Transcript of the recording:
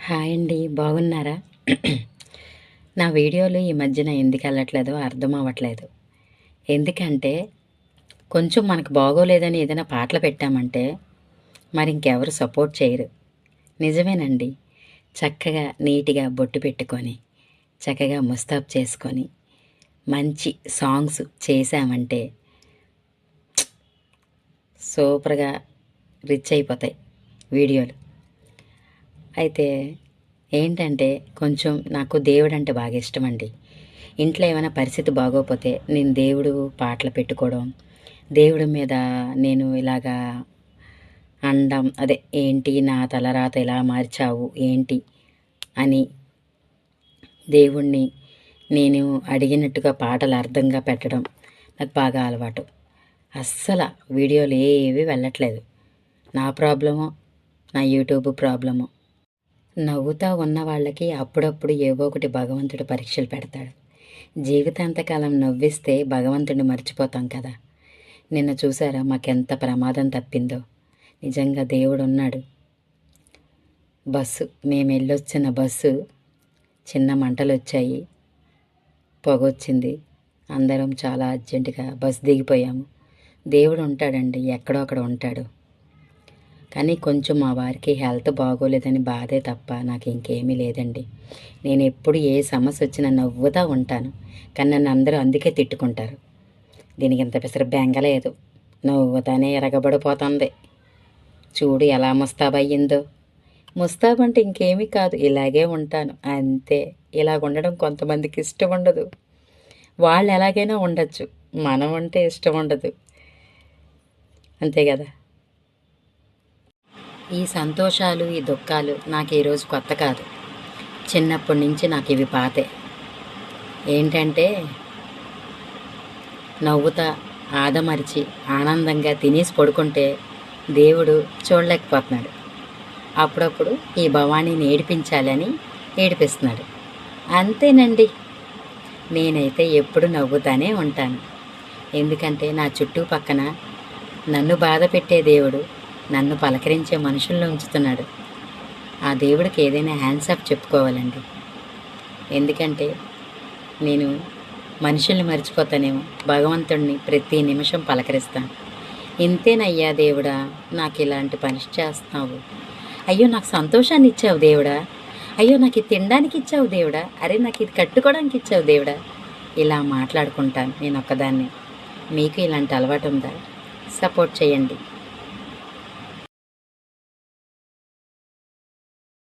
Hi అండి, బాగున్నారా? నా వీడియోలు ఈ మధ్యన ఎందుకు వెళ్ళట్లేదో అర్థం అవ్వట్లేదు. ఎందుకంటే కొంచెం మనకు బాగోలేదని ఏదైనా పాటలు పెట్టామంటే మరి ఇంకెవరు సపోర్ట్ చేయరు. నిజమేనండి. చక్కగా నీట్గా బొట్టు పెట్టుకొని చక్కగా ముస్తాబ్ చేసుకొని మంచి సాంగ్స్ చేసామంటే సూపర్గా రిచ్ అయిపోతాయి వీడియోలు. అయితే ఏంటంటే కొంచెం నాకు దేవుడు అంటే బాగా ఇష్టం అండి. ఇంట్లో ఏమైనా పరిస్థితి బాగోకపోతే నేను దేవుడు పాటలు పెట్టుకోవడం, దేవుడి మీద నేను ఇలాగా అనడం, అదే ఏంటి నా తలరాత ఇలా మార్చావు ఏంటి అని దేవుణ్ణి నేను అడిగినట్టుగా పాటలు అర్థంగా పెట్టడం నాకు బాగా అలవాటు. అస్సలు వీడియోలు ఏవి వెళ్ళట్లేదు. నా ప్రాబ్లమో, నా యూట్యూబ్ ప్రాబ్లమో. నవ్వుతా ఉన్న వాళ్ళకి అప్పుడప్పుడు ఏవో ఒకటి భగవంతుడు పరీక్షలు పెడతాడు. జీవితాంతకాలం నవ్విస్తే భగవంతుడిని మర్చిపోతాం కదా. నిన్న చూసారా మాకెంత ప్రమాదం తప్పిందో. నిజంగా దేవుడు ఉన్నాడు. మేము వెళ్ళొచ్చిన బస్సు చిన్న మంటలు వచ్చాయి, పొగొచ్చింది. అందరం చాలా అర్జెంటుగా బస్సు దిగిపోయాము. దేవుడు ఉంటాడండి, ఎక్కడో అక్కడ ఉంటాడు. కానీ కొంచెం మా వారికి హెల్త్ బాగోలేదని బాధే తప్ప నాకు ఇంకేమీ లేదండి. నేను ఎప్పుడు ఏ సమస్య వచ్చినా నవ్వుతూ ఉంటాను. కానీ నన్ను అందరూ అందుకే తిట్టుకుంటారు. దీనికి ఇంత పెసర బెంగలేదు, నవ్వుతానే ఎరగబడిపోతుంది. చూడు ఎలా ముస్తాబయ్యిందో. ముస్తాబ్ అంటే ఇంకేమీ కాదు, ఇలాగే ఉంటాను అంతే. ఇలాగ ఉండడం కొంతమందికి ఇష్టం ఉండదు. వాళ్ళు ఎలాగైనా ఉండొచ్చు, మనం అంటే ఇష్టం ఉండదు. అంతే కదా. ఈ సంతోషాలు, ఈ దుఃఖాలు నాకు ఈరోజు కొత్త కాదు. చిన్నప్పటి నుంచి నాకు ఇవి పాతే. ఏంటంటే నవ్వుతా ఆదమరిచి ఆనందంగా తినేసి పడుకుంటే దేవుడు చూడలేకపోతున్నాడు. అప్పుడప్పుడు ఈ భవానీని ఏడిపించాలని ఏడిపిస్తున్నాడు. అంతేనండి. నేనైతే ఎప్పుడు నవ్వుతానే ఉంటాను. ఎందుకంటే నా చుట్టుపక్కన నన్ను బాధ పెట్టే దేవుడు నన్ను పలకరించే మనుషుల్లో ఉంచుతున్నాడు. ఆ దేవుడికి ఏదైనా హ్యాండ్సప్ చెప్పుకోవాలండి. ఎందుకంటే నేను మనుషుల్ని మర్చిపోతానేమో, భగవంతుడిని ప్రతి నిమిషం పలకరిస్తాను. ఇంతేనయ్యా దేవుడా, నాకు ఇలాంటి పని చేస్తున్నావు. అయ్యో నాకు సంతోషాన్ని ఇచ్చావు దేవుడా. అయ్యో నాకు ఇది తినడానికి ఇచ్చావు దేవుడా. అరే నాకు ఇది కట్టుకోవడానికి ఇచ్చావు దేవుడా. ఇలా మాట్లాడుకుంటాను నేను ఒక్కదాన్ని. మీకు ఇలాంటి అలవాటు ఉందా? సపోర్ట్ చేయండి.